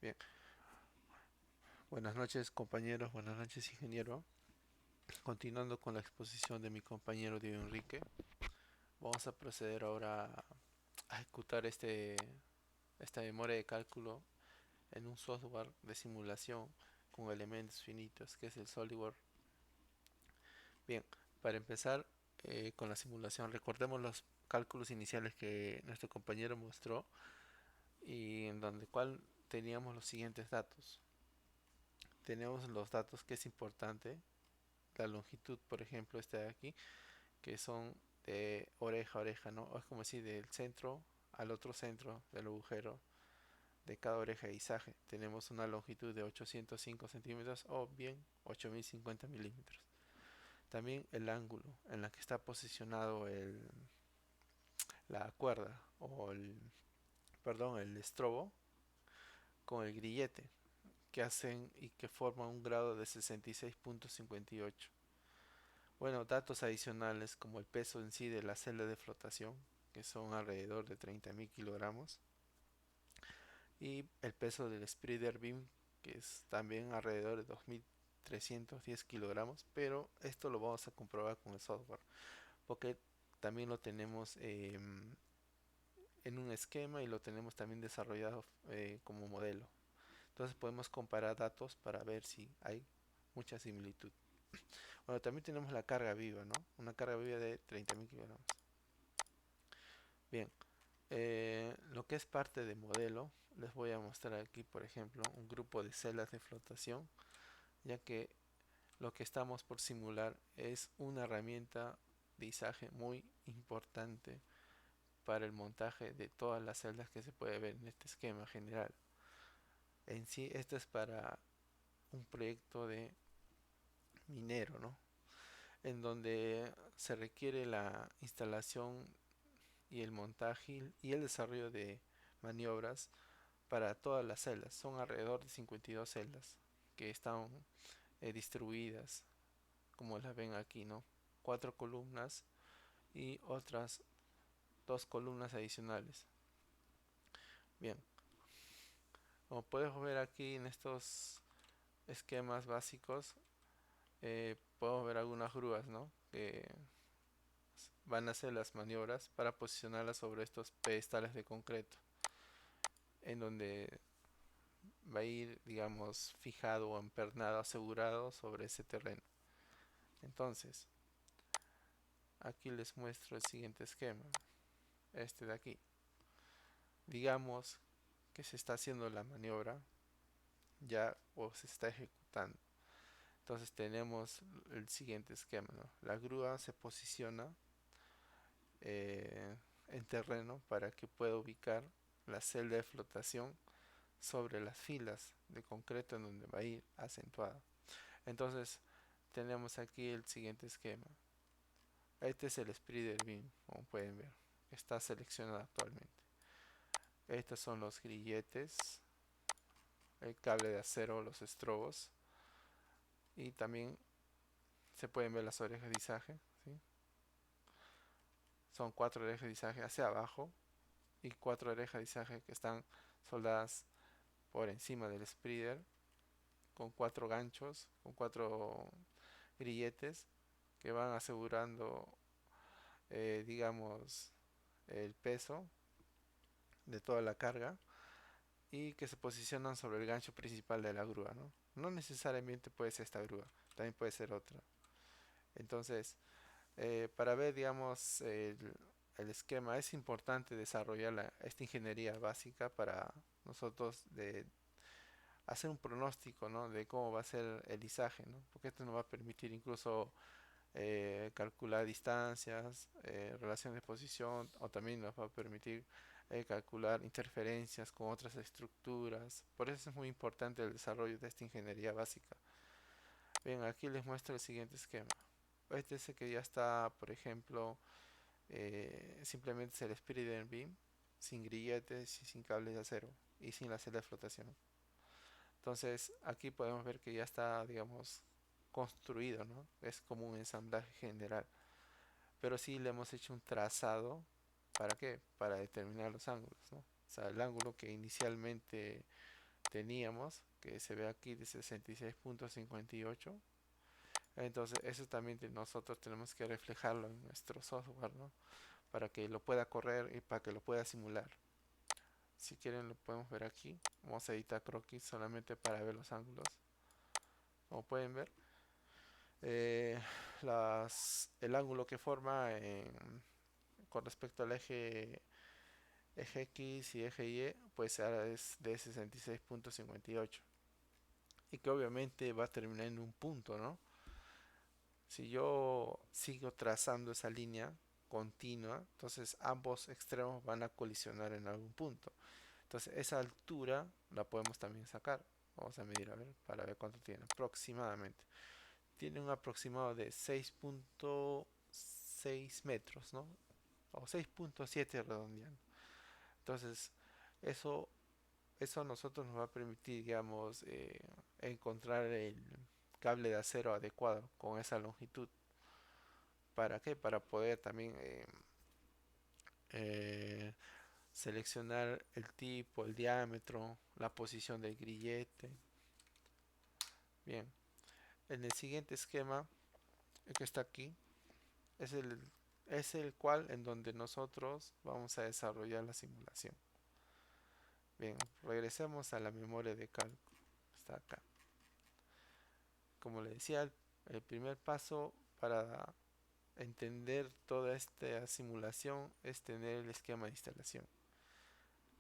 Bien, buenas noches compañeros, buenas noches ingeniero. Continuando con la exposición de mi compañero Diego Enrique, vamos a proceder ahora a ejecutar esta memoria de cálculo en un software de simulación con elementos finitos que es el SolidWorks. Bien, para empezar con la simulación, recordemos los cálculos iniciales que nuestro compañero mostró y en donde cual teníamos los siguientes datos. Tenemos los datos que es importante, la longitud, por ejemplo, esta de aquí, que son de oreja a oreja, ¿no? O es como decir, del centro al otro centro del agujero de cada oreja de izaje. Tenemos una longitud de 805 centímetros o bien 8050 milímetros. También el ángulo en la que está posicionado la cuerda o perdón, el estrobo con el grillete que hacen y que forman un grado de 66.58. Bueno, datos adicionales como el peso en sí de la celda de flotación, que son alrededor de 30.000 kilogramos, y el peso del spreader beam, que es también alrededor de 2.310 kilogramos, pero esto lo vamos a comprobar con el software, porque también lo tenemos en un esquema y lo tenemos también desarrollado como modelo. Entonces podemos comparar datos para ver si hay mucha similitud. Bueno, también tenemos la carga viva, ¿no? Una carga viva de 30.000 kilogramos. Bien, lo que es parte de modelo, les voy a mostrar aquí, por ejemplo, un grupo de celdas de flotación, ya que lo que estamos por simular es una herramienta de izaje muy importante para el montaje de todas las celdas que se puede ver en este esquema general. En sí, esto es para un proyecto de minero, ¿no? En donde se requiere la instalación y el montaje y el desarrollo de maniobras para todas las celdas. Son alrededor de 52 celdas que están distribuidas, como las ven aquí, ¿no? Cuatro columnas y otras dos columnas adicionales. Bien, como puedes ver aquí en estos esquemas básicos, podemos ver algunas grúas, ¿no? Que van a hacer las maniobras para posicionarlas sobre estos pedestales de concreto, en donde va a ir, digamos, fijado o empernado, asegurado sobre ese terreno. Entonces, aquí les muestro el siguiente esquema, este de aquí. Digamos que se está haciendo la maniobra ya o se está ejecutando. Entonces tenemos el siguiente esquema, ¿no? La grúa se posiciona en terreno para que pueda ubicar la celda de flotación sobre las filas de concreto en donde va a ir acentuada. Entonces tenemos aquí el siguiente esquema. Este es el spreader beam, como pueden ver. Está seleccionado actualmente. Estos son los grilletes, el cable de acero, los estrobos. Y también se pueden ver las orejas de izaje, ¿sí? Son cuatro orejas de izaje hacia abajo y cuatro orejas de izaje que están soldadas por encima del spreader con cuatro ganchos, con cuatro grilletes que van asegurando, digamos, el peso de toda la carga y que se posicionan sobre el gancho principal de la grúa, ¿no? No necesariamente puede ser esta grúa, también puede ser otra. Entonces, para ver, digamos, el esquema, es importante desarrollar esta ingeniería básica para nosotros de hacer un pronóstico, ¿no? De cómo va a ser el izaje, ¿no? Porque esto nos va a permitir incluso calcular distancias, relación de posición, o también nos va a permitir calcular interferencias con otras estructuras. Por eso es muy importante el desarrollo de esta ingeniería básica. Bien, aquí les muestro el siguiente esquema. Este es el que ya está, por ejemplo, simplemente es el Spirit Beam, sin grilletes y sin cables de acero y sin la celda de flotación. Entonces aquí podemos ver que ya está, digamos, construido, ¿no? Es como un ensamblaje general. Pero sí le hemos hecho un trazado. ¿Para qué? Para determinar los ángulos, ¿no? O sea, el ángulo que inicialmente teníamos, que se ve aquí de 66.58. Entonces eso también nosotros tenemos que reflejarlo en nuestro software, ¿no? Para que lo pueda correr y para que lo pueda simular. Si quieren lo podemos ver aquí. Vamos a editar croquis solamente para ver los ángulos. Como pueden ver, eh, el ángulo que forma con respecto al eje X y eje Y, pues ahora es de 66.58. Y que obviamente va a terminar en un punto, ¿no? Si yo sigo trazando esa línea continua, entonces ambos extremos van a colisionar en algún punto. Entonces esa altura la podemos también sacar. Vamos a medir a ver para ver cuánto tiene aproximadamente. Tiene un aproximado de 6.6 metros, ¿no? O 6.7 redondeando. Entonces eso, eso a nosotros nos va a permitir, digamos, encontrar el cable de acero adecuado con esa longitud. ¿Para qué? Para poder también eh, seleccionar el tipo, el diámetro, la posición del grillete. Bien, en el siguiente esquema, el que está aquí, es es el cual en donde nosotros vamos a desarrollar la simulación. Bien, regresemos a la memoria de cálculo. Está acá. Como le decía, el primer paso para entender toda esta simulación es tener el esquema de instalación.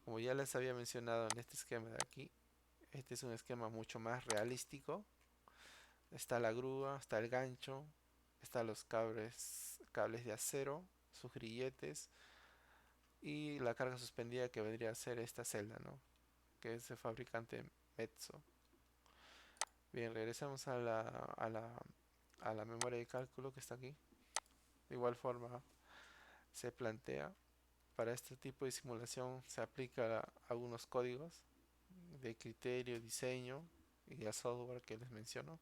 Como ya les había mencionado en este esquema de aquí, este es un esquema mucho más realístico. Está la grúa, está el gancho, están los cables de acero, sus grilletes y la carga suspendida que vendría a ser esta celda, ¿no? Que es el fabricante Metso. Bien, regresamos a la memoria de cálculo que está aquí. De igual forma se plantea, para este tipo de simulación se aplica algunos códigos de criterio, diseño y el software que les menciono.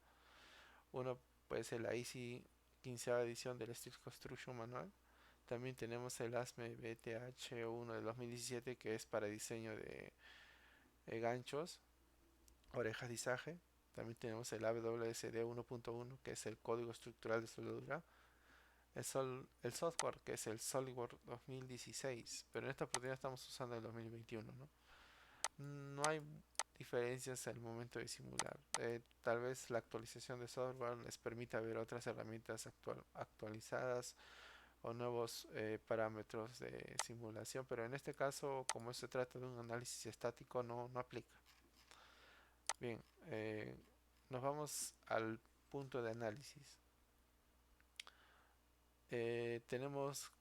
Uno puede ser la ISI 15 edición del Steel Construction Manual. También tenemos el ASME BTH1 del 2017 que es para diseño de ganchos, orejas de izaje. También tenemos el AWSD 1.1 que es el código estructural de soldadura. El software que es el SolidWorks 2016, pero en esta oportunidad estamos usando el 2021, ¿no? No hay diferencias al momento de simular. Tal vez la actualización de software les permita ver otras herramientas actualizadas o nuevos parámetros de simulación, pero en este caso, como se trata de un análisis estático, no aplica. Bien, nos vamos al punto de análisis. Tenemos,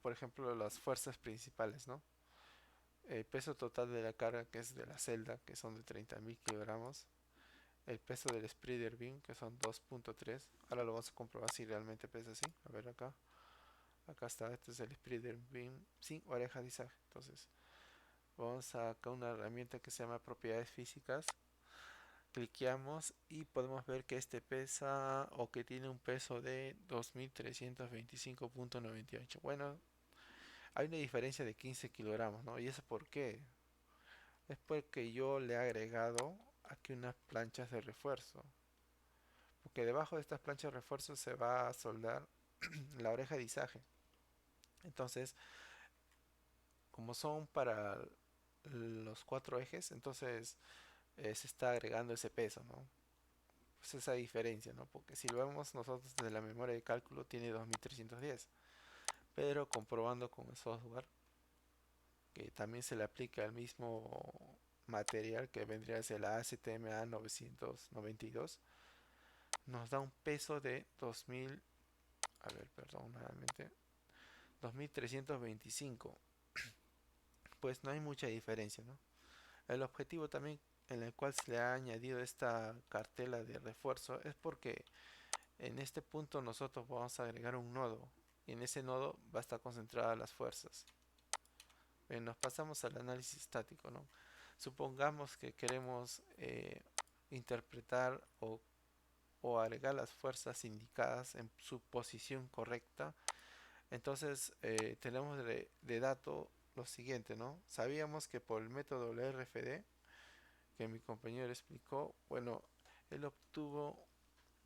por ejemplo, las fuerzas principales, ¿no? El peso total de la carga, que es de la celda, que son de 30.000 kilogramos. El peso del spreader beam, que son 2.3. Ahora lo vamos a comprobar si realmente pesa así. A ver acá. Acá está, este es el spreader beam sin oreja de izaje. Entonces, vamos a acá una herramienta que se llama propiedades físicas. Cliqueamos y podemos ver que este pesa o que tiene un peso de 2325.98. Bueno, hay una diferencia de 15 kilogramos, ¿no? ¿Y eso por qué? Es porque yo le he agregado aquí unas planchas de refuerzo. Porque debajo de estas planchas de refuerzo se va a soldar la oreja de izaje. Entonces, como son para los cuatro ejes, entonces se está agregando ese peso, ¿no? Pues esa diferencia, ¿no? Porque si lo vemos nosotros desde la memoria de cálculo tiene 2310, pero comprobando con el software que también se le aplica el mismo material que vendría a ser la ACTMA 992, nos da un peso de 2000, a ver, perdón, nuevamente, 2325. Pues no hay mucha diferencia, ¿no? El objetivo también en el cual se le ha añadido esta cartela de refuerzo es porque en este punto nosotros vamos a agregar un nodo y en ese nodo va a estar concentradas las fuerzas. Bien, nos pasamos al análisis estático, ¿no? Supongamos que queremos interpretar o agregar las fuerzas indicadas en su posición correcta. Entonces tenemos de dato lo siguiente, ¿no? Sabíamos que por el método LRFD que mi compañero explicó, bueno, él obtuvo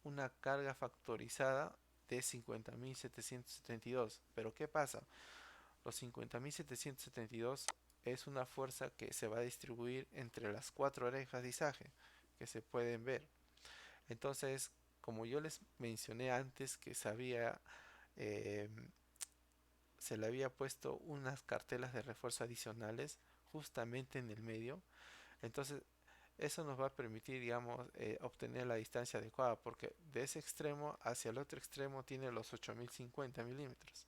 una carga factorizada de 50.772. Pero ¿qué pasa? Los 50.772 es una fuerza que se va a distribuir entre las cuatro orejas de izaje que se pueden ver. Entonces, como yo les mencioné antes que eh, se le había puesto unas cartelas de refuerzo adicionales justamente en el medio, entonces eso nos va a permitir, digamos, obtener la distancia adecuada, porque de ese extremo hacia el otro extremo tiene los 8050 milímetros.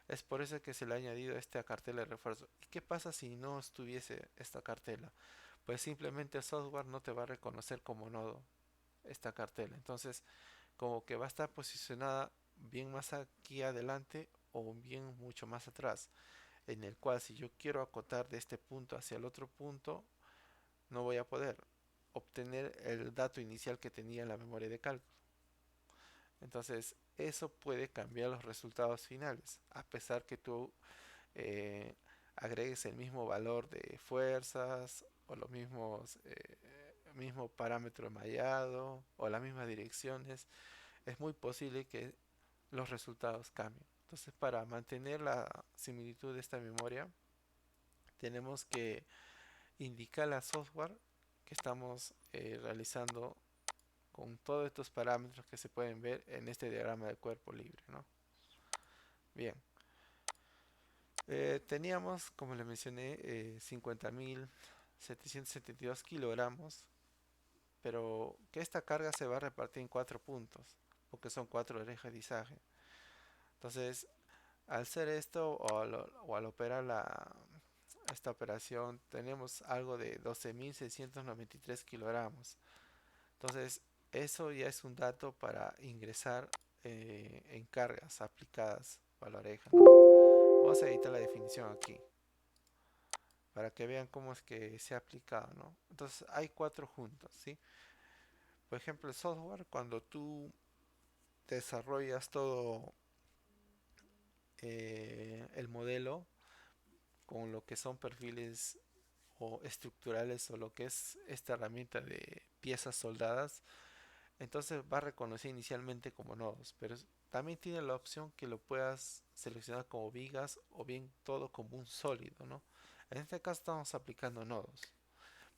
Es por eso que se le ha añadido esta cartela de refuerzo. ¿Y qué pasa si no estuviese esta cartela? Pues simplemente el software no te va a reconocer como nodo esta cartela. Entonces, como que va a estar posicionada bien más aquí adelante o bien mucho más atrás, en el cual si yo quiero acotar de este punto hacia el otro punto, no voy a poder obtener el dato inicial que tenía en la memoria de cálculo. Entonces, eso puede cambiar los resultados finales, a pesar que tú eh, agregues el mismo valor de fuerzas o los mismos mismo parámetro mallado o las mismas direcciones, es muy posible que los resultados cambien. Entonces, para mantener la similitud de esta memoria, tenemos que indicar al software que estamos realizando con todos estos parámetros que se pueden ver en este diagrama de cuerpo libre, ¿no? Bien, teníamos, como les mencioné, 50.772 kilogramos, pero que esta carga se va a repartir en cuatro puntos, porque son cuatro orejas de izaje. Entonces, al hacer esto o al operar esta operación, tenemos algo de 12.693 kilogramos. Entonces, eso ya es un dato para ingresar en cargas aplicadas a la oreja, ¿no? Vamos a editar la definición aquí para que vean cómo es que se ha aplicado, ¿no? Entonces, hay cuatro juntos, ¿sí? Por ejemplo, el software, cuando tú desarrollas todo el modelo con lo que son perfiles o estructurales o lo que es esta herramienta de piezas soldadas, entonces va a reconocer inicialmente como nodos, pero también tiene la opción que lo puedas seleccionar como vigas o bien todo como un sólido, ¿no? En este caso estamos aplicando nodos,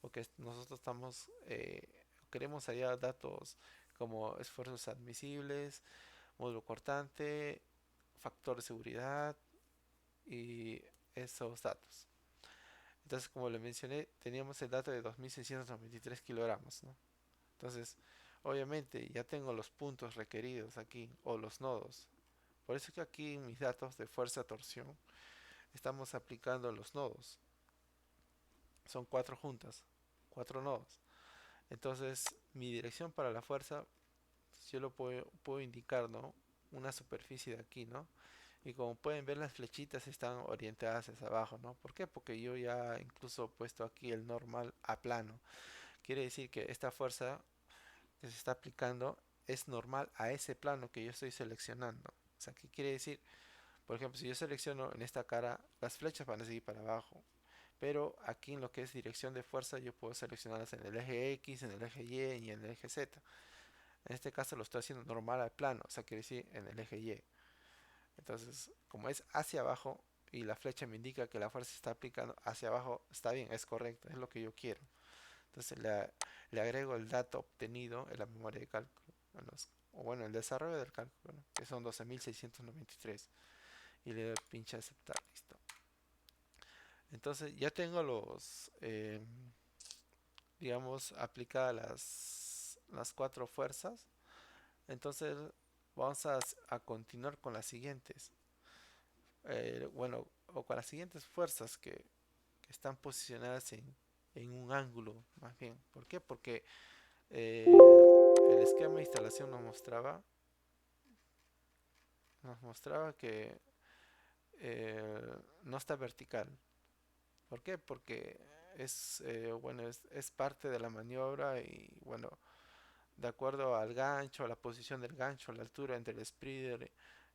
porque nosotros queremos hallar datos como esfuerzos admisibles, módulo cortante, factor de seguridad y esos datos. Entonces, como le mencioné, teníamos el dato de 2.693 kilogramos, ¿no? Entonces, obviamente ya tengo los puntos requeridos aquí, o los nodos. Por eso que aquí en mis datos de fuerza torsión estamos aplicando los nodos. Son cuatro juntas, cuatro nodos. Entonces, mi dirección para la fuerza, pues, yo lo puedo indicar, ¿no? Una superficie de aquí, ¿no? Y como pueden ver, las flechitas están orientadas hacia abajo, ¿no? ¿Por qué? Porque yo ya incluso he puesto aquí el normal a plano. Quiere decir que esta fuerza que se está aplicando es normal a ese plano que yo estoy seleccionando. O sea, ¿qué quiere decir? Por ejemplo, si yo selecciono en esta cara, las flechas van a seguir para abajo. Pero aquí en lo que es dirección de fuerza, yo puedo seleccionarlas en el eje X, en el eje Y y en el eje Z. En este caso lo estoy haciendo normal al plano, o sea, quiere decir en el eje Y. Entonces, como es hacia abajo y la flecha me indica que la fuerza se está aplicando hacia abajo, está bien, es correcto, es lo que yo quiero. Entonces le agrego el dato obtenido en la memoria de cálculo, o bueno, el desarrollo del cálculo, ¿no? Que son 12.693. Y le doy pinche aceptar, listo. Entonces ya tengo digamos, aplicadas las cuatro fuerzas. Entonces vamos a continuar con las siguientes. Bueno, o con las siguientes fuerzas que están posicionadas en un ángulo, más bien. ¿Por qué? Porque el esquema de instalación nos mostraba que no está vertical. ¿Por qué? Porque bueno, es parte de la maniobra y bueno, de acuerdo al gancho, a la posición del gancho, la altura entre el spreader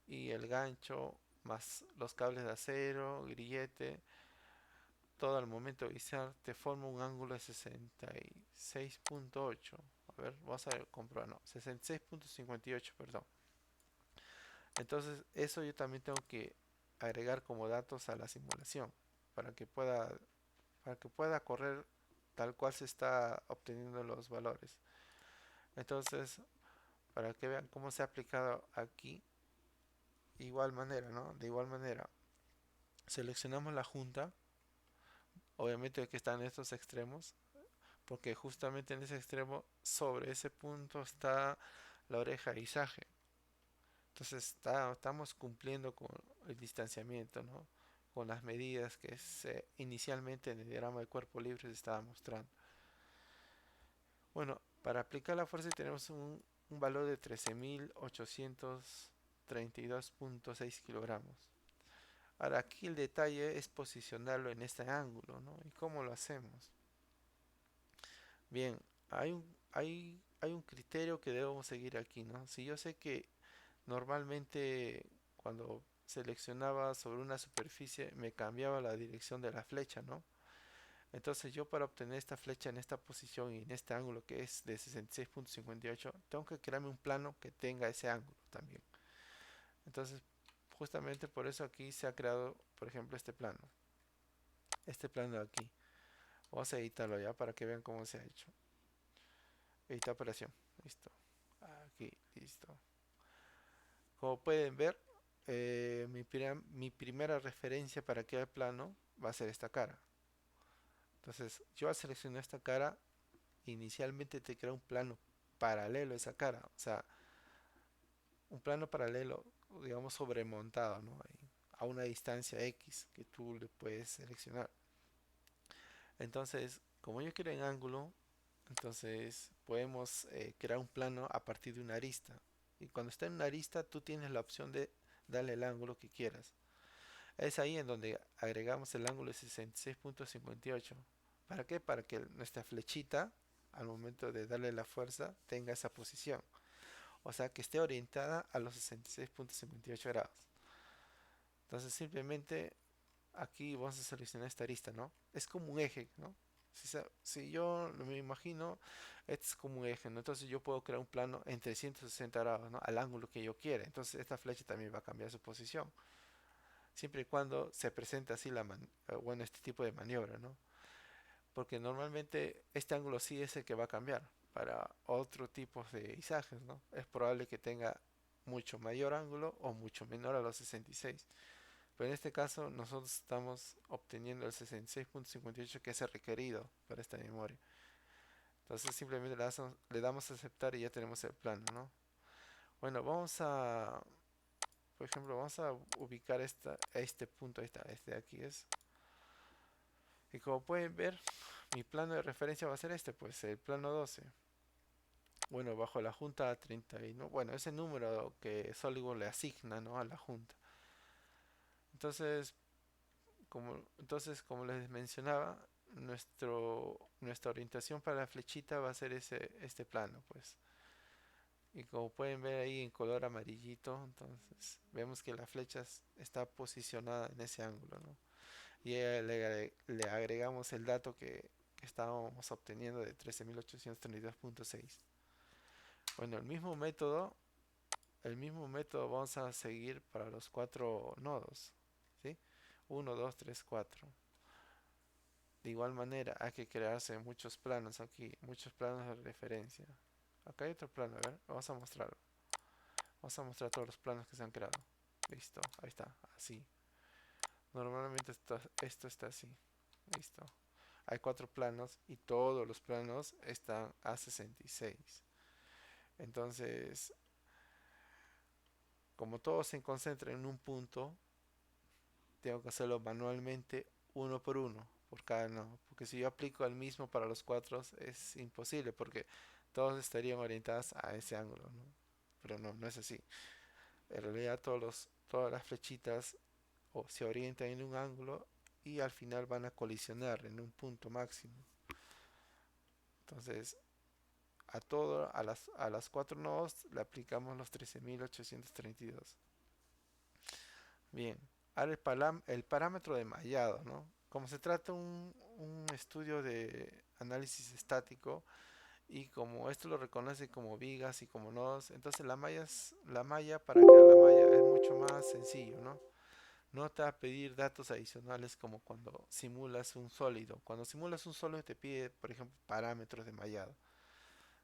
y el gancho, más los cables de acero, grillete, todo al momento de izar te forma un ángulo de 66.8. A ver, vamos a comprobar, no, 66.58, perdón. Entonces, eso yo también tengo que agregar como datos a la simulación para que pueda, para que pueda correr tal cual se está obteniendo los valores. Entonces, para que vean cómo se ha aplicado aquí, igual manera, ¿no? De igual manera, seleccionamos la junta, obviamente que están estos extremos, porque justamente en ese extremo, sobre ese punto está la oreja de izaje. Entonces estamos cumpliendo con el distanciamiento, ¿no? Con las medidas que inicialmente en el diagrama de cuerpo libre se estaba mostrando. Bueno, para aplicar la fuerza tenemos un valor de 13.832.6 kilogramos. Ahora aquí el detalle es posicionarlo en este ángulo, ¿no? ¿Y cómo lo hacemos? Bien, hay un criterio que debemos seguir aquí, ¿no? Si yo sé que normalmente cuando seleccionaba sobre una superficie me cambiaba la dirección de la flecha, ¿no? Entonces yo para obtener esta flecha en esta posición y en este ángulo que es de 66.58, tengo que crearme un plano que tenga ese ángulo también. Entonces justamente por eso aquí se ha creado, por ejemplo, este plano de aquí. Vamos a editarlo ya para que vean cómo se ha hecho. Editar operación, listo. Aquí, listo. Como pueden ver, mi primera referencia para crear plano va a ser esta cara. Entonces, yo al seleccionar esta cara, inicialmente te crea un plano paralelo a esa cara. O sea, un plano paralelo, digamos, sobremontado, ¿no? A una distancia X que tú le puedes seleccionar. Entonces, como yo quiero en ángulo, entonces podemos crear un plano a partir de una arista. Y cuando está en una arista, tú tienes la opción de darle el ángulo que quieras. Es ahí en donde agregamos el ángulo de 66.58. ¿Para qué? Para que nuestra flechita, al momento de darle la fuerza, tenga esa posición. O sea, que esté orientada a los 66.58 grados. Entonces simplemente aquí vamos a seleccionar esta arista, ¿no? Es como un eje, ¿no? Si yo me imagino, este es como un eje, ¿no? Entonces yo puedo crear un plano en 360 grados, ¿no? Al ángulo que yo quiera. Entonces esta flecha también va a cambiar su posición. Siempre y cuando se presente así bueno, este tipo de maniobra, ¿no? Porque normalmente este ángulo sí es el que va a cambiar. Para otro tipo de izajes, ¿no? Es probable que tenga mucho mayor ángulo o mucho menor a los 66. Pero en este caso nosotros estamos obteniendo el 66.58 que es el requerido para esta memoria. Entonces simplemente le damos a aceptar y ya tenemos el plano, ¿no? Bueno, por ejemplo, vamos a ubicar este punto, ahí está, este de aquí es. Y como pueden ver, mi plano de referencia va a ser este, pues el plano 12. Bueno, bajo la junta 31, bueno, ese número que SolidWorks le asigna, ¿no? A la junta. Entonces, como les mencionaba, nuestra orientación para la flechita va a ser este plano, pues. Y como pueden ver ahí en color amarillito, entonces vemos que la flecha está posicionada en ese ángulo, ¿no? Y le agregamos el dato que estábamos obteniendo de 13.832.6. Bueno, el mismo método vamos a seguir para los cuatro nodos, ¿sí? 1, 2, 3, 4. De igual manera, hay que crearse muchos planos aquí, muchos planos de referencia. Acá hay otro plano, a ver, vamos a mostrarlo. Vamos a mostrar todos los planos que se han creado. Listo, ahí está, así. Normalmente esto está así. Listo. Hay cuatro planos y todos los planos están a 66. Entonces, como todo se concentra en un punto, tengo que hacerlo manualmente uno por uno, por cada nodo. Porque si yo aplico el mismo para los cuatro, es imposible porque todos estarían orientados a ese ángulo, ¿no? Pero no es así. En realidad todas las flechitas se orientan en un ángulo y al final van a colisionar en un punto máximo. Entonces, a las cuatro nodos le aplicamos los 13.832. Bien, ahora el parámetro de mallado, ¿no? como se trata un estudio de análisis estático y como esto lo reconoce como vigas y como nodos, entonces la malla, para crear la malla es mucho más sencillo, ¿no? No te va a pedir datos adicionales como cuando simulas un sólido. Cuando simulas un sólido te pide, por ejemplo, parámetros de mallado,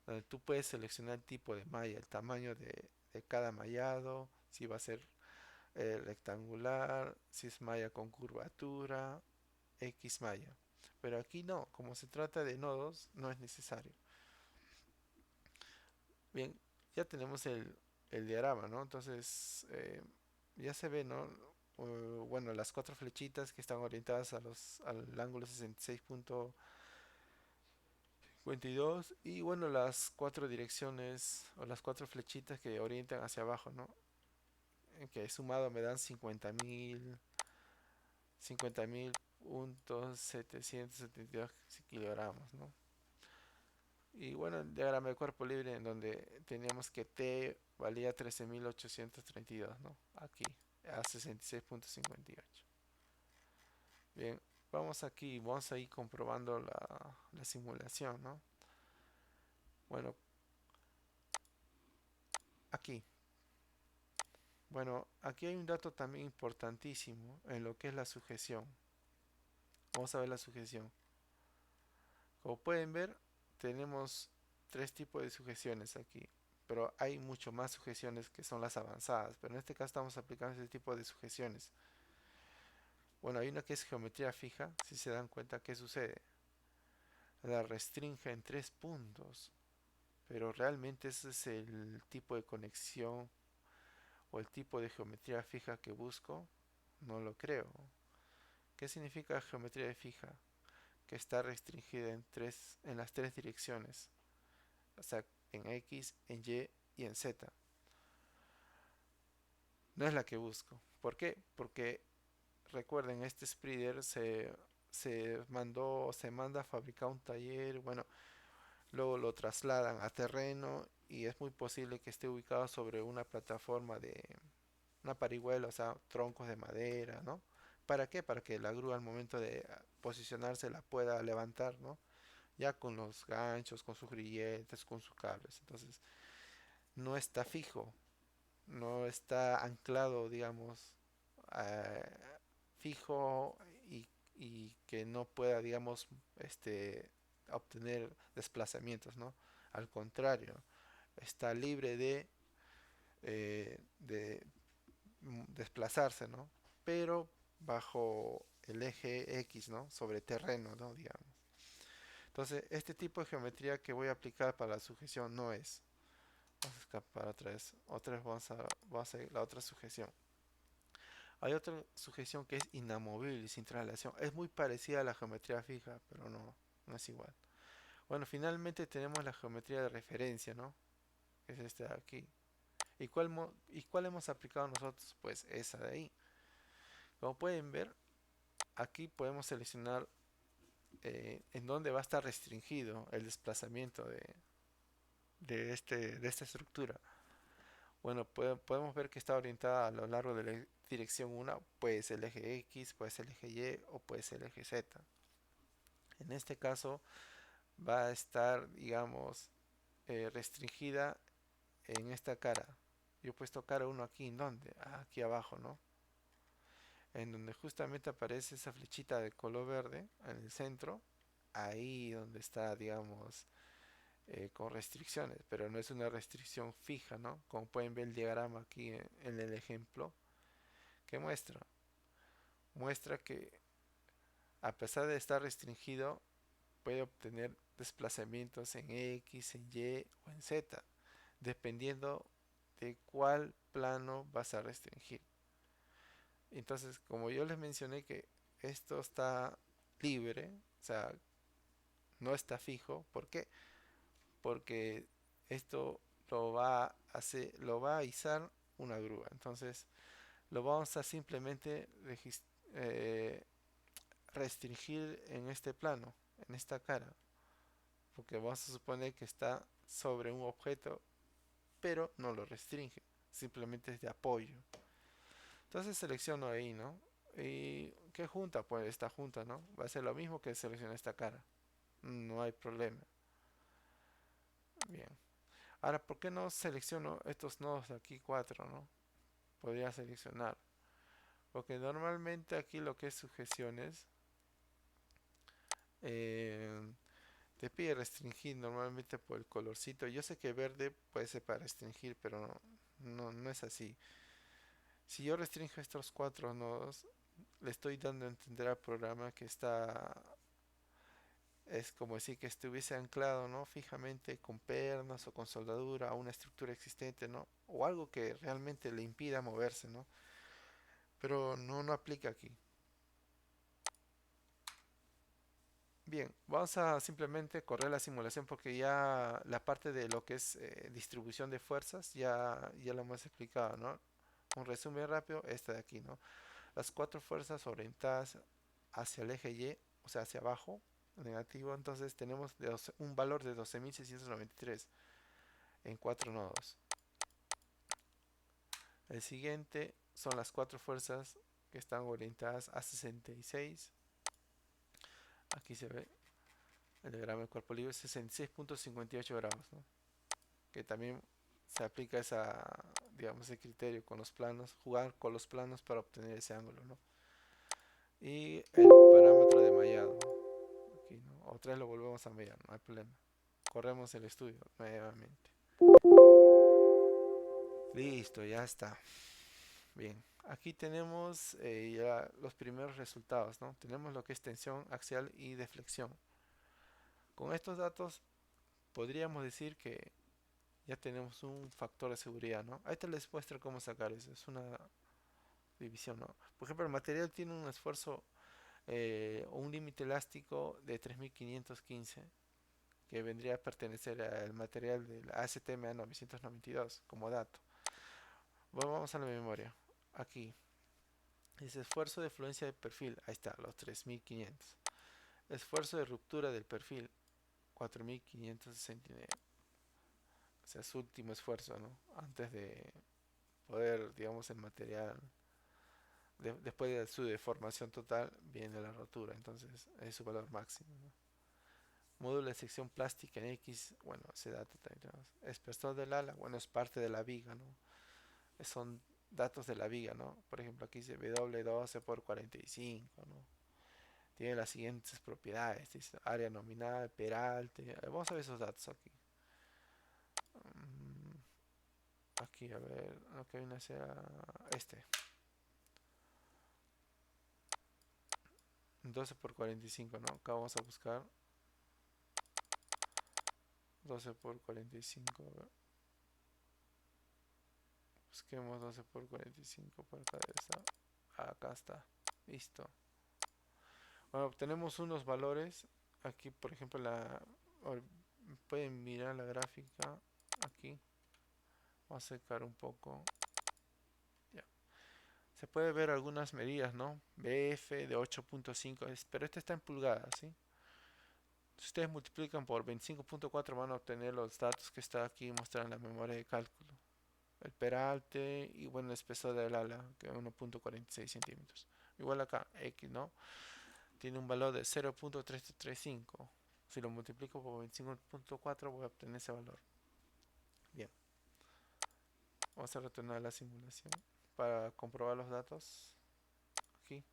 donde tú puedes seleccionar el tipo de malla, el tamaño de cada mallado, si va a ser rectangular, si es malla con curvatura, X malla. Pero aquí no, como se trata de nodos, no es necesario. Bien, ya tenemos el diagrama, ¿no? Entonces, ya se ve, ¿no? Bueno, las cuatro flechitas que están orientadas al ángulo 66.52 y bueno, las cuatro direcciones o las cuatro flechitas que orientan hacia abajo, ¿no? Que sumado me dan 50.000 puntos 772 kilogramos, ¿no? Y bueno, el diagrama de cuerpo libre en donde teníamos que T valía 13.832, ¿no? Aquí, a 66.58. Bien, vamos aquí, vamos a ir comprobando la simulación, ¿no? Bueno, aquí. Bueno, aquí hay un dato también importantísimo en lo que es la sujeción. Vamos a ver la sujeción. Como pueden ver, tenemos tres tipos de sujeciones aquí, pero hay mucho más sujeciones que son las avanzadas, pero en este caso estamos aplicando este tipo de sujeciones. Bueno, hay una que es geometría fija, si se dan cuenta qué sucede. La restringe en tres puntos, pero realmente ese es el tipo de conexión o el tipo de geometría fija que busco, no lo creo. ¿Qué significa geometría fija? Que está restringida en las tres direcciones, o sea, en X, en Y y en Z. No es la que busco. ¿Por qué? Porque recuerden, este spreader se manda a fabricar un taller, bueno, luego lo trasladan a terreno y es muy posible que esté ubicado sobre una plataforma de una parihuela, o sea, troncos de madera, ¿no? ¿Para qué? Para que la grúa al momento de posicionarse la pueda levantar, ¿no? Ya con los ganchos, con sus grilletes, con sus cables. Entonces, no está fijo, no está anclado, digamos, eh, fijo y que no pueda, digamos, obtener desplazamientos, ¿no? Al contrario, está libre de desplazarse, ¿no? Pero bajo el eje X, ¿no? Sobre terreno, ¿no? Digamos. Entonces, este tipo de geometría que voy a aplicar para la sujeción no es. Vamos a escapar otra vez vamos a hacer la otra sujeción. Hay otra sujeción que es inamovible, sin traslación. Es muy parecida a la geometría fija, pero no es igual. Bueno, finalmente tenemos la geometría de referencia, ¿no? Que es esta de aquí. ¿Y cuál hemos aplicado nosotros? Pues esa de ahí. Como pueden ver, aquí podemos seleccionar en dónde va a estar restringido el desplazamiento de esta estructura. Bueno, podemos ver que está orientada a lo largo de la dirección 1, puede ser el eje X, puede ser el eje Y o puede ser el eje Z. En este caso va a estar, digamos, restringida en esta cara. Yo he puesto cara 1 aquí, ¿en dónde? Aquí abajo, ¿no? En donde justamente aparece esa flechita de color verde en el centro, ahí donde está, digamos, con restricciones, pero no es una restricción fija, ¿no? Como pueden ver el diagrama aquí en el ejemplo, que muestra que a pesar de estar restringido, puede obtener desplazamientos en X, en Y o en Z, dependiendo de cuál plano vas a restringir. Entonces, como yo les mencioné que esto está libre, o sea, no está fijo, ¿por qué? Porque esto lo va a izar una grúa. Entonces, lo vamos a simplemente eh, restringir en este plano, en esta cara, porque vamos a suponer que está sobre un objeto, pero no lo restringe, simplemente es de apoyo. Entonces selecciono ahí, ¿no? ¿Y qué junta? Pues esta junta, ¿no? Va a ser lo mismo que seleccionar esta cara. No hay problema. Bien. Ahora, ¿por qué no selecciono estos nodos de aquí, cuatro, ¿no? Podría seleccionar. Porque normalmente aquí lo que es sujeciones eh, te pide restringir normalmente por el colorcito. Yo sé que verde puede ser para restringir, pero no es así. Si yo restringo estos cuatro nodos, le estoy dando a entender al programa que es como decir que estuviese anclado, ¿no? Fijamente con pernas o con soldadura a una estructura existente, ¿no? O algo que realmente le impida moverse, ¿no? Pero no aplica aquí. Bien, vamos a simplemente correr la simulación porque ya la parte de lo que es distribución de fuerzas ya lo hemos explicado, ¿no? Un resumen rápido, esta de aquí, ¿no? Las cuatro fuerzas orientadas hacia el eje Y, o sea, hacia abajo, negativo, entonces tenemos un valor de 12.693 en cuatro nodos. El siguiente son las cuatro fuerzas que están orientadas a 66. Aquí se ve el diagrama del cuerpo libre, 66.58 grados, ¿no? Que también se aplica digamos, ese criterio con los planos, jugar con los planos para obtener ese ángulo, ¿no? Y el parámetro de mallado, aquí, ¿no? Otra vez lo volvemos a mallar, no hay problema. Corremos el estudio nuevamente. Listo, ya está. Bien, aquí tenemos ya los primeros resultados, ¿no? Tenemos lo que es tensión axial y deflexión. Con estos datos podríamos decir que ya tenemos un factor de seguridad, ¿no? Ahí te les muestro cómo sacar eso. Es una división, ¿no? Por ejemplo, el material tiene un esfuerzo o un límite elástico de 3515 que vendría a pertenecer al material del ASTM A992 como dato. Bueno, vamos a la memoria. Aquí. Dice esfuerzo de fluencia de perfil. Ahí está, los 3500. Esfuerzo de ruptura del perfil. 4569. O sea, su último esfuerzo, ¿no? Antes de poder, digamos, el material. Después de su deformación total, viene la rotura. Entonces, es su valor máximo, ¿no? Módulo de sección plástica en X. Bueno, ese dato también tenemos. Espesor del ala. Bueno, es parte de la viga, ¿no? Son datos de la viga, ¿no? Por ejemplo, aquí dice W12 por 45, ¿no? Tiene las siguientes propiedades. Dice área nominal, peralte. Vamos a ver esos datos aquí. Mm, Aquí, a ver, lo que viene a ser este. 12 por 45, ¿no? Acá vamos a buscar 12 por 45. A ver. Busquemos 12 por 45 por acá debe estar. Acá está. Listo. Bueno, obtenemos unos valores. Aquí, por ejemplo, pueden mirar la gráfica. Aquí. Vamos a sacar un poco. Ya. Se puede ver algunas medidas, ¿no? BF de 8.5, pero este está en pulgadas, ¿sí? Si ustedes multiplican por 25.4 van a obtener los datos que está aquí mostrando en la memoria de cálculo. El peralte y bueno, el espesor del ala, que es 1.46 centímetros. Igual acá, X, ¿no? Tiene un valor de 0.335. Si lo multiplico por 25.4 voy a obtener ese valor. Bien, vamos a retornar a la simulación para comprobar los datos. Aquí,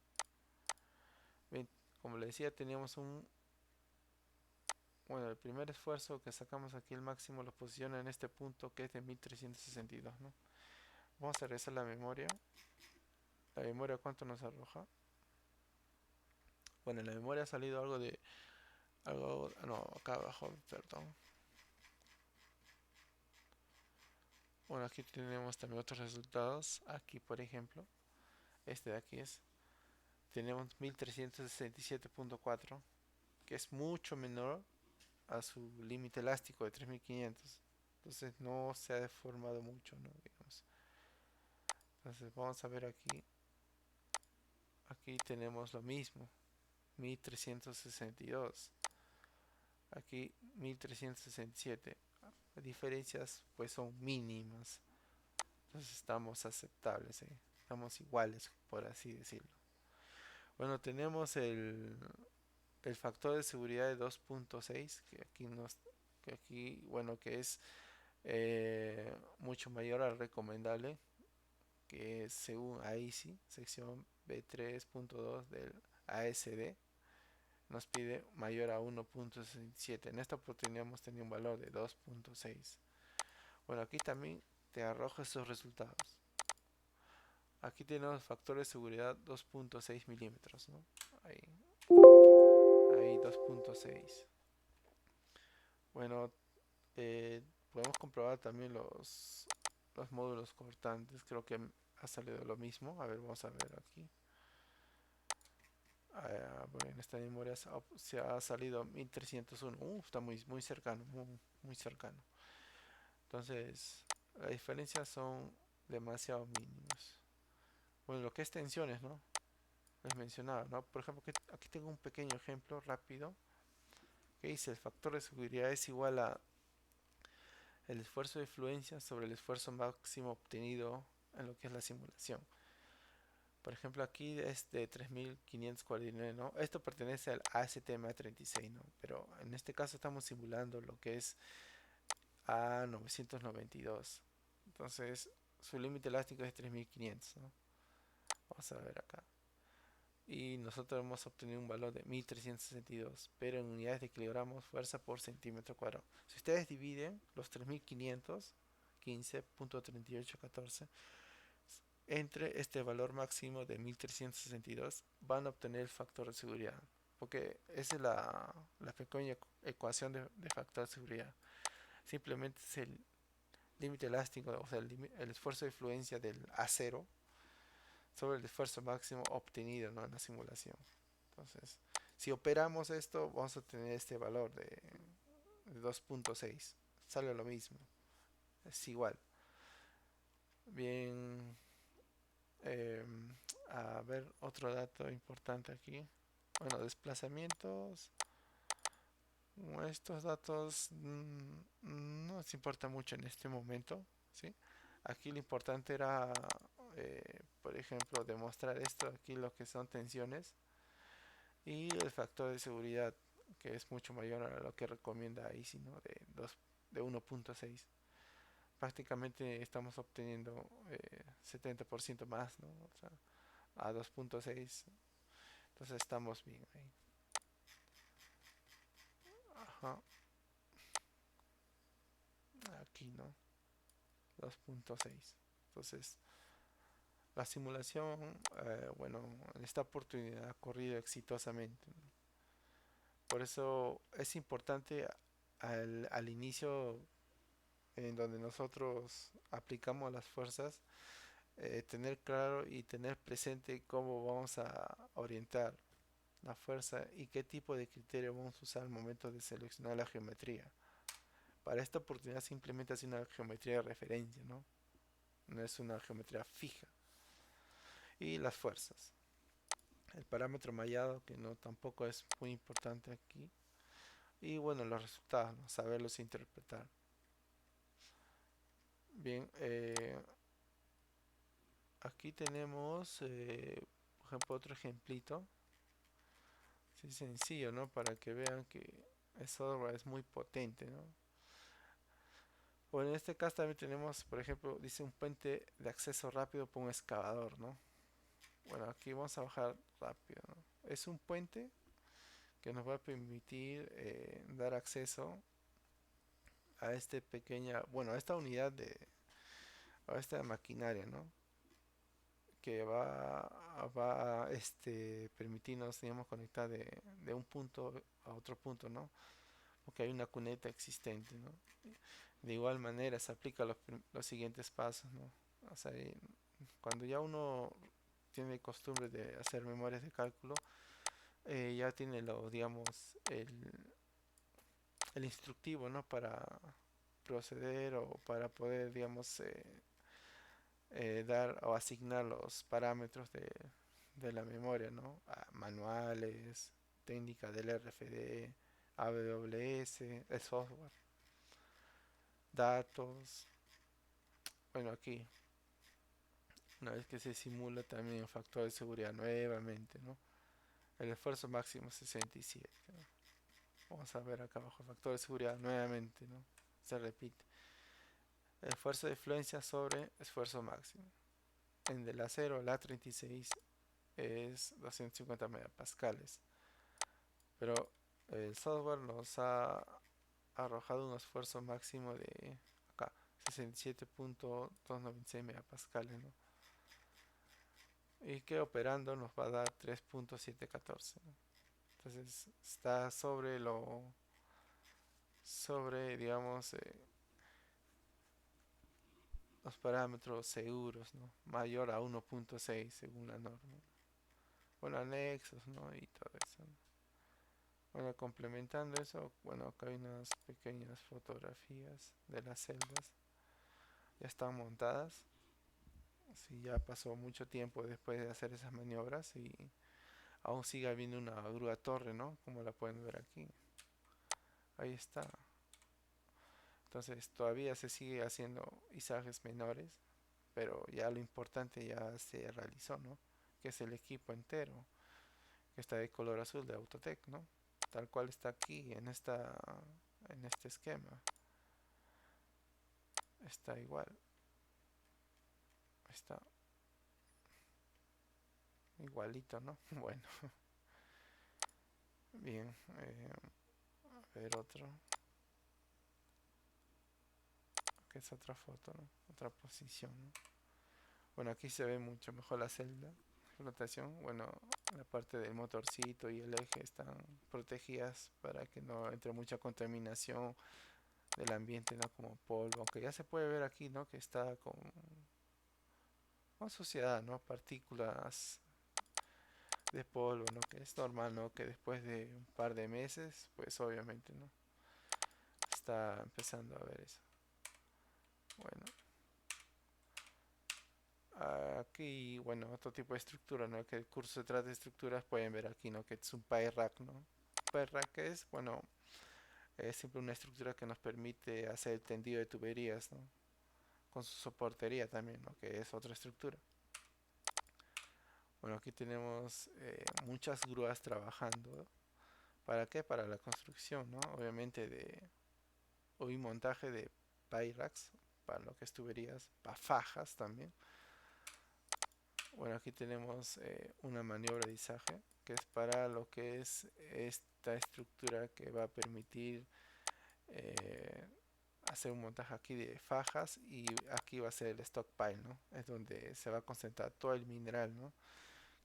bien, como les decía, teníamos bueno, el primer esfuerzo que sacamos aquí, el máximo, lo posiciona en este punto que es de 1362, ¿no? Vamos a regresar la memoria. La memoria, ¿cuánto nos arroja? Bueno, en la memoria ha salido algo de... no, acá abajo, perdón. Bueno, aquí tenemos también otros resultados. Aquí, por ejemplo, este de aquí tenemos 1367.4, que es mucho menor a su límite elástico de 3500. Entonces no se ha deformado mucho, ¿no? Digamos. Entonces vamos a ver aquí. Aquí tenemos lo mismo, 1362. Aquí 1367. Las diferencias pues son mínimas. Entonces estamos aceptables, ¿eh? Estamos iguales, por así decirlo. Bueno, tenemos el factor de seguridad de 2.6, que aquí, bueno, que es mucho mayor al recomendable, que es según AISI, sección B3.2 del ASD, nos pide mayor a 1.67. En esta oportunidad hemos tenido un valor de 2.6. Bueno, aquí también te arroja esos resultados. Aquí tenemos factor de seguridad 2.6 milímetros, ¿no? Ahí, ahí 2.6. Bueno, eh, podemos comprobar también los módulos cortantes. Creo que ha salido lo mismo. A ver, vamos a ver aquí. Bueno, en esta memoria se ha salido 1301. Está muy cercano, muy cercano. Entonces, las diferencias son demasiado mínimas. Bueno, lo que es tensiones, ¿no? Les mencionaba, ¿no? Por ejemplo, aquí tengo un pequeño ejemplo rápido que dice el factor de seguridad es igual a el esfuerzo de fluencia sobre el esfuerzo máximo obtenido en lo que es la simulación. Por ejemplo, aquí es de 3549, ¿no? Esto pertenece al ASTM36, ¿no? Pero en este caso estamos simulando lo que es A992. Entonces, su límite elástico es 3500, ¿no? Vamos a ver acá. Y nosotros hemos obtenido un valor de 1362, pero en unidades de kilogramos fuerza por centímetro cuadrado. Si ustedes dividen los 3500, 15.3814, entre este valor máximo de 1362, van a obtener el factor de seguridad. Porque esa es la pequeña ecuación de factor de seguridad. Simplemente es el límite elástico, o sea, el esfuerzo de fluencia del acero sobre el esfuerzo máximo obtenido, ¿no?, en la simulación. Entonces, si operamos esto, vamos a tener este valor de 2.6. Sale lo mismo, es igual. Bien, eh, a ver, otro dato importante aquí. Bueno, desplazamientos. Estos datos no nos importa mucho en este momento, ¿sí? Aquí lo importante era, por ejemplo, demostrar esto, aquí lo que son tensiones y el factor de seguridad, que es mucho mayor a lo que recomienda ISI, ¿no? De 1.6. Prácticamente estamos obteniendo 70% más, ¿no? O sea, a 2.6. Entonces estamos bien ahí. Ajá, aquí, ¿no? 2.6. Entonces, la simulación, bueno, en esta oportunidad ha corrido exitosamente, ¿no? Por eso es importante al inicio, en donde nosotros aplicamos las fuerzas, tener claro y tener presente cómo vamos a orientar la fuerza y qué tipo de criterio vamos a usar al momento de seleccionar la geometría. Para esta oportunidad simplemente es una geometría de referencia, ¿no? No es una geometría fija. Y las fuerzas. El parámetro mallado, que no tampoco es muy importante aquí. Y bueno, los resultados, ¿no? Saberlos interpretar. Bien, aquí tenemos, por ejemplo, otro ejemplito. Sí, sencillo, ¿no? Para que vean que el software es muy potente, ¿no? Bueno, en este caso también tenemos, por ejemplo, dice un puente de acceso rápido por un excavador, ¿no? Bueno, aquí vamos a bajar rápido, ¿no? Es un puente que nos va a permitir dar acceso a este pequeña, bueno, a esta unidad a esta maquinaria, ¿no? Que va a permitirnos, digamos, conectar de un punto a otro punto, ¿no? Porque hay una cuneta existente, ¿no? De igual manera se aplica los siguientes pasos, ¿no? O sea, cuando ya uno tiene costumbre de hacer memorias de cálculo, ya tiene digamos, el instructivo, ¿no? Para proceder o para poder, digamos, dar o asignar los parámetros de la memoria, ¿no? Manuales, técnica del RFD, AWS, el software, datos. Bueno, aquí, una vez que se simula también el factor de seguridad nuevamente, ¿no? El esfuerzo máximo 67, ¿no? Vamos a ver acá abajo, factor de seguridad nuevamente, ¿no? Se repite. El esfuerzo de influencia sobre esfuerzo máximo. En el acero, el A36 es 250 megapascales. Pero el software nos ha arrojado un esfuerzo máximo de acá, 67.296 megapascales, ¿no? Y que operando nos va a dar 3.714, ¿no? Entonces está digamos, los parámetros seguros, ¿no? Mayor a 1.6 según la norma. Bueno, anexos, ¿no? Y todo eso, ¿no? Bueno, complementando eso, bueno, acá hay unas pequeñas fotografías de las celdas. Ya están montadas. Sí, ya pasó mucho tiempo después de hacer esas maniobras y aún sigue habiendo una grúa torre, ¿no? Como la pueden ver aquí. Ahí está. Entonces todavía se sigue haciendo izajes menores, pero ya lo importante ya se realizó, ¿no? Que es el equipo entero, que está de color azul de Autotec, ¿no? Tal cual está aquí en este esquema. Está igual. Está igualito, ¿no? Bueno, bien. A ver otro. Que es otra foto, ¿no? Otra posición, ¿no? Bueno, aquí se ve mucho mejor la celda de flotación. Bueno, la parte del motorcito y el eje están protegidas para que no entre mucha contaminación del ambiente, ¿no? Como polvo, aunque ya se puede ver aquí, ¿no? Que está con suciedad, ¿no? Partículas de polvo, ¿no? Que es normal, ¿no? Que después de un par de meses, pues obviamente, ¿no? Está empezando a ver eso. Bueno, aquí, bueno, otro tipo de estructura, ¿no? Que el curso se trata de estructuras, pueden ver aquí, ¿no? Que es un PI rack, ¿no? PI rack es, bueno, es siempre una estructura que nos permite hacer el tendido de tuberías, ¿no? Con su soportería también, ¿no? Que es otra estructura. Bueno, aquí tenemos muchas grúas trabajando. ¿Para qué? Para la construcción, ¿no? Obviamente y montaje de PI racks, para lo que es tuberías, para fajas también. Bueno, aquí tenemos una maniobra de izaje que es para lo que es esta estructura que va a permitir eh, hacer un montaje aquí de fajas y aquí va a ser el stockpile, ¿no? Es donde se va a concentrar todo el mineral, ¿no?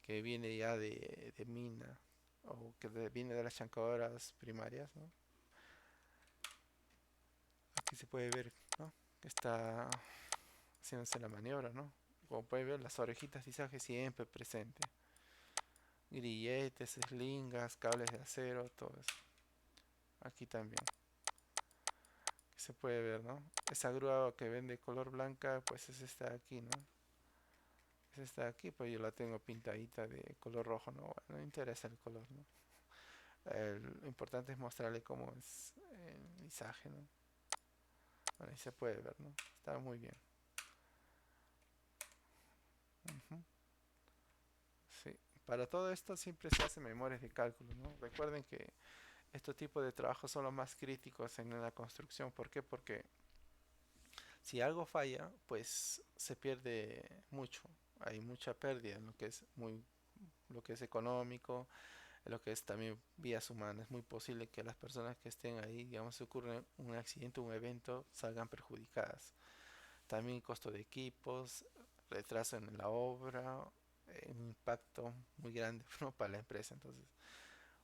Que viene ya de mina o que viene de las chancadoras primarias, ¿no? Aquí se puede ver, ¿no? Que está haciéndose la maniobra, ¿no? Como pueden ver, las orejitas de izaje siempre presente. Grilletes, slingas, cables de acero, todo eso. Aquí también. Se puede ver, ¿no? Esa grúa que ven de color blanca, pues es esta de aquí, ¿no? Es esta de aquí, pues yo la tengo pintadita de color rojo, ¿no? Bueno, no interesa el color, ¿no? Lo importante es mostrarle cómo es el izaje, ¿no? Bueno, ahí se puede ver, ¿no? Está muy bien. Ujú. Sí. Para todo esto siempre se hacen memorias de cálculo, ¿no? Recuerden que estos tipos de trabajos son los más críticos en la construcción. ¿Por qué? Porque si algo falla, pues se pierde mucho. Hay mucha pérdida en lo que es económico, en lo que es también vías humanas. Es muy posible que las personas que estén ahí, digamos, si ocurre un accidente, un evento, salgan perjudicadas. También costo de equipos, retraso en la obra, un impacto muy grande, ¿no? Para la empresa. Entonces,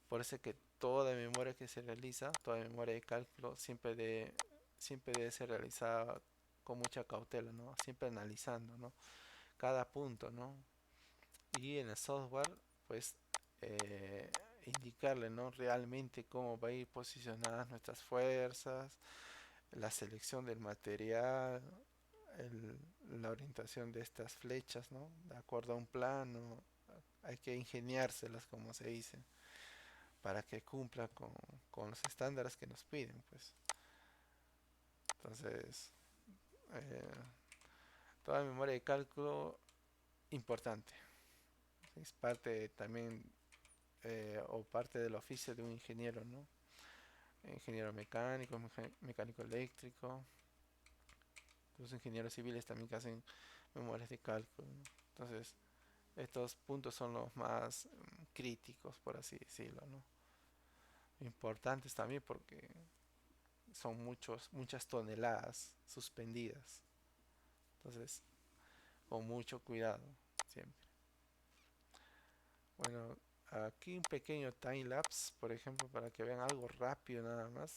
por eso es que toda memoria que se realiza, toda memoria de cálculo, siempre debe ser realizada con mucha cautela, ¿no? Siempre analizando, ¿no? Cada punto, ¿no? Y en el software, pues, eh, indicarle, ¿no? Realmente cómo va a ir posicionadas nuestras fuerzas, la selección del material, la orientación de estas flechas, ¿no? De acuerdo a un plano, hay que ingeniárselas, como se dice, para que cumpla con los estándares que nos piden, pues. Entonces, eh, toda memoria de cálculo importante. Es parte también o parte del oficio de un ingeniero, ¿no? Ingeniero mecánico, mecánico eléctrico, los ingenieros civiles también que hacen memorias de cálculo, ¿no? Entonces, estos puntos son los más críticos, por así decirlo, ¿no? Importantes también porque son muchas toneladas suspendidas. Entonces, con mucho cuidado, siempre. Bueno, aquí un pequeño time lapse, por ejemplo, para que vean algo rápido nada más,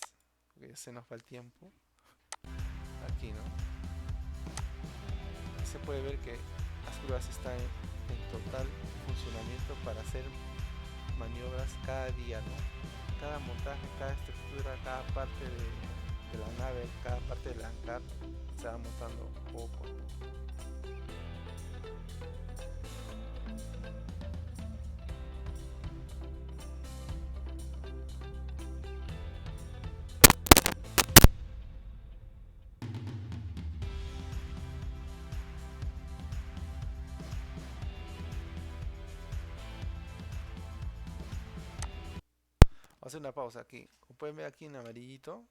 porque ya se nos va el tiempo. Aquí, ¿no? Se puede ver que las grúas están en total funcionamiento para hacer maniobras cada día, ¿no? Cada montaje, cada estructura, cada parte de la nave, cada parte del hangar se va montando poco a poco. Vamos a hacer una pausa aquí. Como pueden ver aquí en amarillito,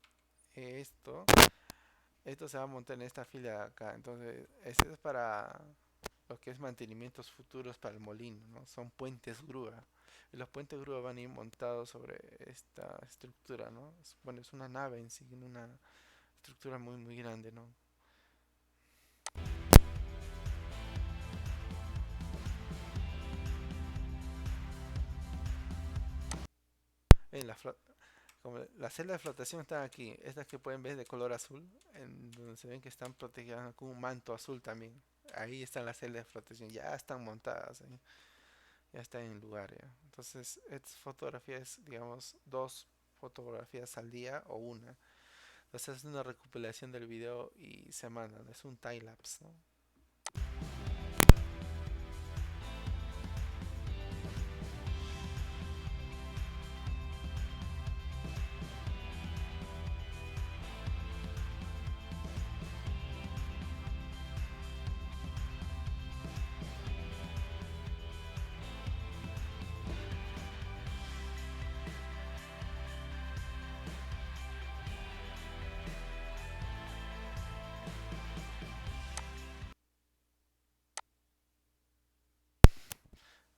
esto, esto se va a montar en esta fila de acá. Entonces, este es para lo que es mantenimientos futuros para el molino, ¿no? Son puentes grúa. Y los puentes grúa van a ir montados sobre esta estructura, ¿no? Bueno, es una nave en sí, una estructura muy grande, ¿no? En la como las celdas de flotación están aquí, estas que pueden ver de color azul, en donde se ven que están protegidas con un manto azul también. Ahí están las celdas de flotación, ya están montadas, ya están en lugar ya. Entonces, estas fotografías, digamos, dos fotografías al día o una. Entonces es una recopilación del video y se mandan, es un time lapse, ¿no?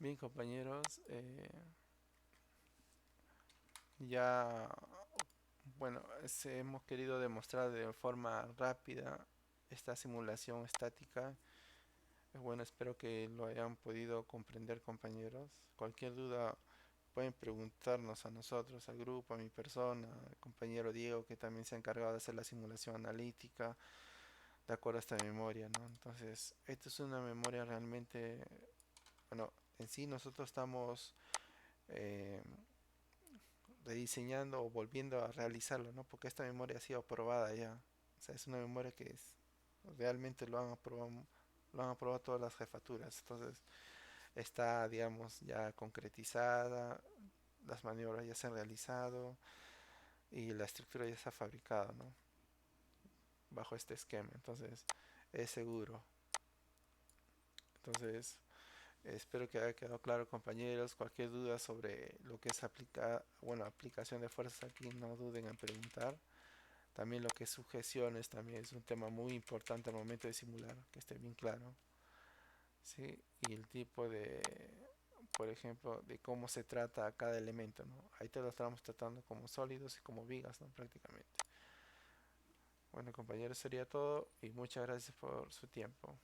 Bien, compañeros, ya, bueno, hemos querido demostrar de forma rápida esta simulación estática. Bueno, espero que lo hayan podido comprender, compañeros. Cualquier duda pueden preguntarnos a nosotros, al grupo, a mi persona, al compañero Diego, que también se ha encargado de hacer la simulación analítica de acuerdo a esta memoria, ¿no? Entonces, esta es una memoria realmente, bueno, en sí nosotros estamos eh, rediseñando o volviendo a realizarlo, ¿no? Porque esta memoria ha sido aprobada ya. O sea, es una memoria que realmente lo han aprobado todas las jefaturas. Entonces, está, digamos, ya concretizada, las maniobras ya se han realizado y la estructura ya se ha fabricado, ¿no? Bajo este esquema. Entonces, es seguro. Entonces, espero que haya quedado claro, compañeros. Cualquier duda sobre lo que es aplicación de fuerzas aquí, no duden en preguntar. También lo que es sujeciones también es un tema muy importante al momento de simular, que esté bien claro. ¿Sí? Y el tipo de, por ejemplo, de cómo se trata a cada elemento, ¿no? Ahí te lo estamos tratando como sólidos y como vigas, ¿no? Prácticamente. Bueno, compañeros, sería todo y muchas gracias por su tiempo.